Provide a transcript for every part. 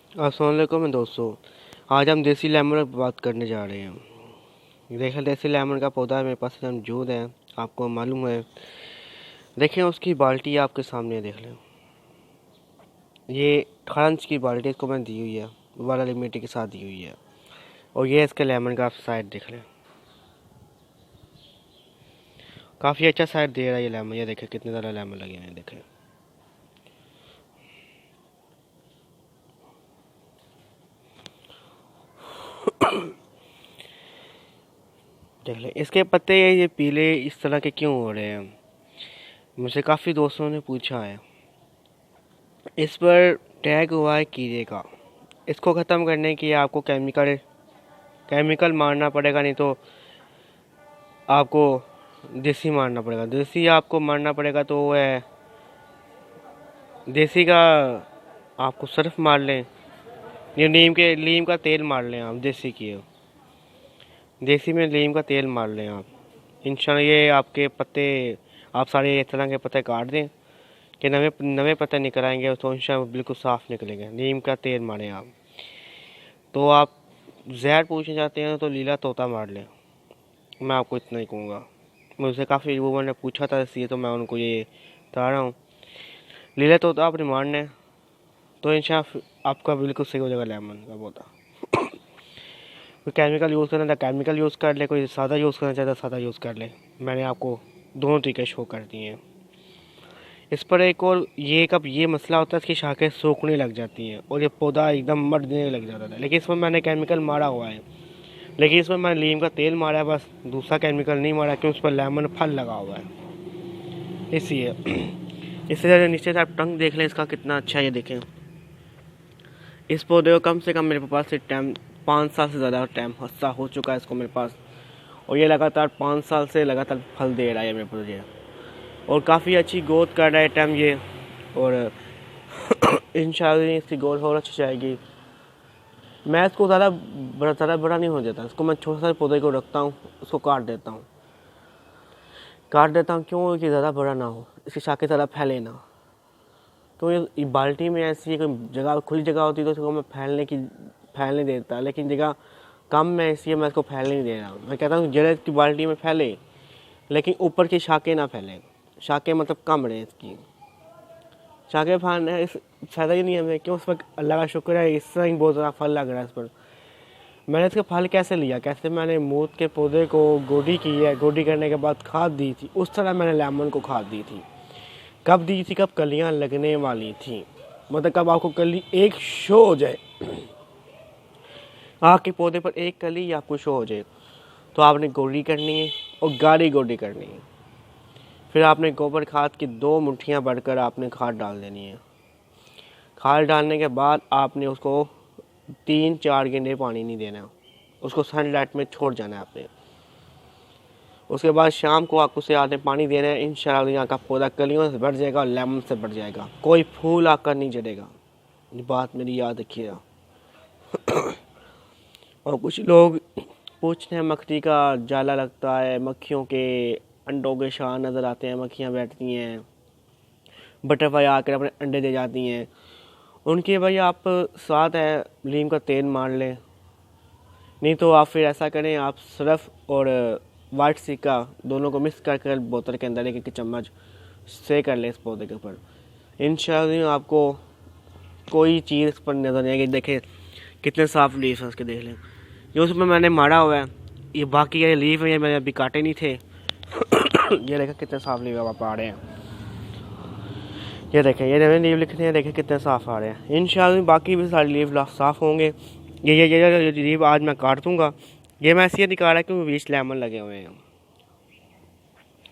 अस्सलाम वालेकुम दोस्तों। आज हम देसी लेमन पर बात करने जा रहे हैं। देखें, देसी लेमन का पौधा मेरे पास मौजूद है, आपको मालूम है। देखें, उसकी बाल्टी आपके सामने देख लें। ये 18 इंच की बाल्टी इसको मैंने दी हुई है, वाला मिट्टी के साथ दी हुई है। और ये इसके लेमन का आप साइड देख लें, काफ़ी अच्छा साइड दे रहा है ये लेमन। ये देखें कितने ज़्यादा लेमन लगे हुए हैं, देखें। देख लें इसके पत्ते ये पीले इस तरह के क्यों हो रहे हैं। मुझसे काफ़ी दोस्तों ने पूछा है। इस पर टैग हुआ है कीड़े का। इसको ख़त्म करने के लिए आपको केमिकल मारना पड़ेगा, नहीं तो आपको देसी मारना पड़ेगा। देसी आपको मारना पड़ेगा तो वो है देसी का, आपको सर्फ मार लें या नीम का तेल मार लें आप। देसी में नीम का तेल मार लें आप। इंशाल्लाह ये आपके पत्ते, आप सारे इस तरह के पत्ते काट दें कि नवे नवे पत्ते निकल आएंगे, तो इंशाल्लाह बिल्कुल साफ़ निकलेंगे। नीम का तेल मारें आप। तो आप जहर पूछना चाहते हैं तो लीला तोता मार लें। मैं आपको इतना ही कहूँगा। मुझसे काफ़ी लोगों ने पूछा था, इसलिए तो मैं उनको ये बता रहा हूँ। लीला तोता आपने मारना है तो इंशाल्लाह आपका बिल्कुल सही हो जाएगा लेमन का पौधा। कोई केमिकल यूज़ करना था केमिकल यूज़ कर ले, कोई सादा यूज़ करना चाहता सादा यूज़ कर ले। मैंने आपको दोनों तरीके शो कर दिए हैं। इस पर एक और ये कब ये मसला होता है, इसकी शाखें सूखने लग जाती हैं और ये पौधा एकदम मरने लग जाता है। लेकिन इसमें मैंने केमिकल मारा हुआ है, लेकिन इसमें मैंने नीम का तेल मारा है, बस दूसरा केमिकल नहीं मारा, क्योंकि उस पर लेमन फल लगा हुआ है इसलिए। इससे ज़्यादा नीचे से आप टंग देख लें इसका कितना अच्छा है। ये देखें, इस पौधे को कम से कम मेरे पास से टाइम 5 साल से ज़्यादा टाइम हस्सा हो चुका है इसको मेरे पास। और ये लगातार 5 साल से लगातार फल दे रहा है मेरे पौधे, और काफ़ी अच्छी ग्रोथ कर रहा है टाइम ये। और इंशाल्लाह इसकी ग्रोथ और अच्छी जाएगी। मैं इसको ज़्यादा बड़ा नहीं हो जाता, इसको मैं छोटे से पौधे को रखता हूँ, उसको काट देता हूँ क्यों कि ज़्यादा बड़ा ना हो, इसकी शाखें ज़्यादा फैले ना। तो ये बाल्टी में ऐसी कोई जगह खुली जगह होती तो उसको मैं फैलने देता, लेकिन जगह कम में, इसलिए मैं इसको फैलने नहीं दे रहा हूँ। मैं कहता हूँ जड़ इसकी बाल्टी में फैले, लेकिन ऊपर की शाखें ना फैले। शाखें मतलब कम रहे इसकी शाखें फैलने इस फ़ायदा ही नहीं है हमें। क्यों, उस पर अल्लाह का शुक्र है इस तरह ही बहुत ज़्यादा फल लग रहा है इस पर। मैंने इसका फल कैसे लिया, कैसे मैंने मूत के पौधे को गोडी की है, गोडी करने के बाद खाद दी थी, उस तरह मैंने लेमन को खाद दी थी। कब दी थी, कब कलियां लगने वाली थी, मतलब कब आपको कली एक शो हो जाए, आपके पौधे पर एक कली आपको शो हो जाए, तो आपने गोडी करनी है और गाढ़ी गोडी करनी है। फिर आपने गोबर खाद की 2 मुट्ठियाँ भरकर आपने खाद डाल देनी है। खाद डालने के बाद आपने उसको 3-4 घंटे पानी नहीं देना, उसको सनलाइट में छोड़ जाना है आपने। उसके बाद शाम को आपको उसे आधे पानी देना है। इंशाल्लाह यहाँ का पौधा कलियों से बढ़ जाएगा और लेमन से बढ़ जाएगा, कोई फूल आकर नहीं जड़ेगा। ये बात मेरी याद रखिएगा। और कुछ लोग पूछते हैं मक्खी का जाला लगता है, मक्खियों के अंडों के शाह नज़र आते हैं, मक्खियाँ बैठती हैं, बटरफ्लाई आकर अपने अंडे दे जाती हैं। उनके भाई आप साथ है नीम का तेल मार लें, नहीं तो आप फिर ऐसा करें, आप सरफ और वाइट सिक्का दोनों को मिक्स कर बोतल के अंदर एक चम्मच से कर लें इस पौधे के ऊपर। इंशाल्लाह आपको कोई चीज़ इस पर नज़र नहीं आएगी। देखें कितने साफ लीव्स हैं उसके, देख लें। जो उसमें मैंने मारा हुआ है, ये बाकी ये लीव है, ये मैंने अभी काटे नहीं थे। ये देखें कितने साफ लीव आप आ रहे हैं, ये देखें, ये नए लीव लिखते हैं, देखें कितने साफ़ आ रहे हैं। इंशाल्लाह बाकी भी सारे लीव साफ़ होंगे। ये लीव आज मैं काट दूँगा। ये मैं इसलिए निकाल रहा क्योंकि 20 लेमन लगे हुए हैं,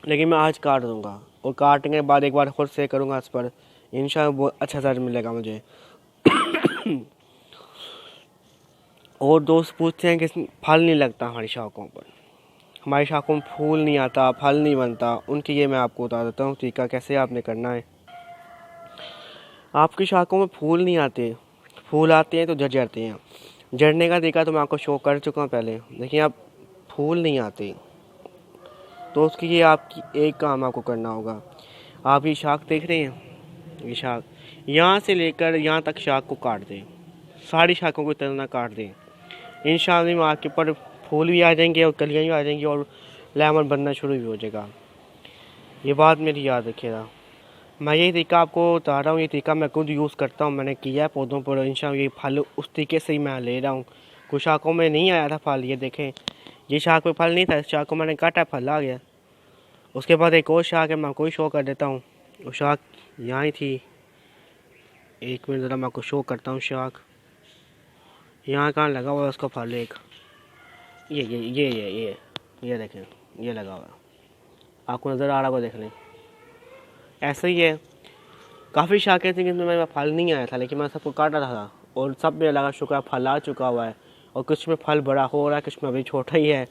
लेकिन मैं आज काट दूँगा और काटने के बाद एक बार खुद से करूँगा इस पर। इंशाल्लाह बहुत अच्छा रिजल्ट मिलेगा मुझे। और दोस्त पूछते हैं कि फल नहीं लगता हमारी शाखों पर, हमारी शाखों में फूल नहीं आता, फल नहीं बनता। उनके लिए मैं आपको बता देता हूँ तरीका कैसे आपने करना है। आपकी शाखों में फूल नहीं आते, फूल आते हैं तो झड़ जाते हैं। झड़ने का तरीका तो मैं आपको शो कर चुका हूँ पहले, लेकिन अब फूल नहीं आते तो उसके लिए आपकी एक काम आपको करना होगा। आप ये शाख देख रहे हैं, ये शाख यहाँ से लेकर यहाँ तक शाख को काट दें, सारी शाखों को इतना काट दें। इंशाअल्लाह आपके ऊपर फूल भी आ जाएंगे और कलियाँ भी आ जाएंगी और लेमन बनना शुरू भी हो जाएगा। ये बात मेरी याद रखिएगा। मैं यही तरीका आपको बता रहा हूँ, ये तरीका मैं खुद यूज़ करता हूँ, मैंने किया है पौधों पर। इंशाअल्लाह ये फल उस तरीके से ही मैं ले रहा हूँ। कुछ शाखों में नहीं आया था फल, ये देखें, ये शाख में फल नहीं था, इस शाख को मैंने काटा, फल आ गया। उसके बाद एक और शाख है, मैं आपको शो कर देता हूँ। वो शाख यहाँ ही थी, एक मिनट ज़रा मैं आपको शो करता हूँ। शाख यहाँ कहाँ लगा हुआ है उसका फल, एक ये देखें, ये लगा हुआ है, आपको नज़र आ रहा होगा, देख लें। ऐसे ही है, काफ़ी शाखें थी जिनमें मेरा फल नहीं आया था, लेकिन मैं सबको काटा था और सब में लगा शुक्र फल आ चुका हुआ है। और कुछ में फल बड़ा हो रहा है, कुछ में अभी छोटा ही है।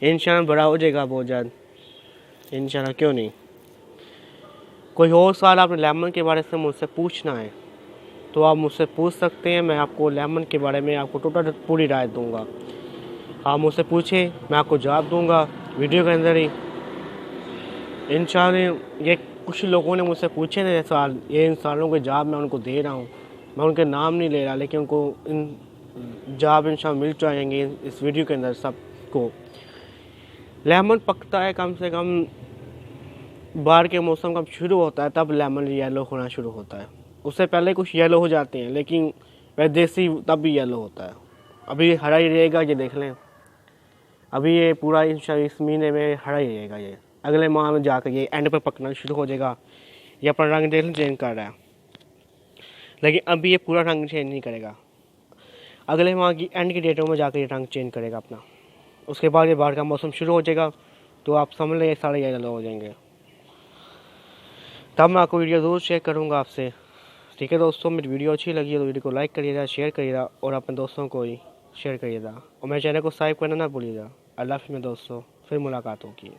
इंशाअल्लाह बड़ा हो जाएगा बहुत जल्द, इंशाअल्लाह, क्यों नहीं। कोई और सवाल आपने लेमन के बारे में मुझसे पूछना है तो आप मुझसे पूछ सकते हैं। मैं आपको लेमन के बारे में आपको टोटल पूरी राय दूंगा। आप मुझसे पूछें, मैं आपको जवाब दूंगा वीडियो के अंदर ही इंशाअल्लाह। ये कुछ लोगों ने मुझसे पूछे थे सवाल, ये इन सवालों के जवाब मैं उनको दे रहा हूँ। मैं उनके नाम नहीं ले रहा, लेकिन उनको इन जवाब इंशाअल्लाह मिल जाएंगे इस वीडियो के अंदर सबको। लेमन पकता है कम से कम बाहर के मौसम कब शुरू होता है, तब लेमन येलो होना शुरू होता है। उससे पहले कुछ येलो हो जाते हैं, लेकिन वह देसी तब भी येलो होता है। अभी हरा ही रहेगा, ये देख लें, अभी ये पूरा इंशाअल्लाह इस महीने में हरा ही रहेगा। ये अगले माह में जाकर ये एंड पर पकना शुरू हो जाएगा। ये अपना रंग देख चेंज कर रहा है, लेकिन अभी ये पूरा रंग चेंज नहीं करेगा। अगले माह की एंड की डेटों में जाकर ये रंग चेंज करेगा अपना। उसके बाद ये बाहर का मौसम शुरू हो जाएगा, तो आप समझ लें सारे येलो हो जाएंगे। तब मैं आपको वीडियो ज़रूर शेयर करूँगा आपसे। ठीक है दोस्तों, मेरी वीडियो अच्छी लगी है तो वीडियो को लाइक करिएगा, शेयर करिएगा और अपने दोस्तों को ही शेयर करिएगा। और मेरे चैनल को सब्सक्राइब करना ना भूलिएगा। अल्लाह हाफ़िज़ में दोस्तों, फिर मुलाकात होगी।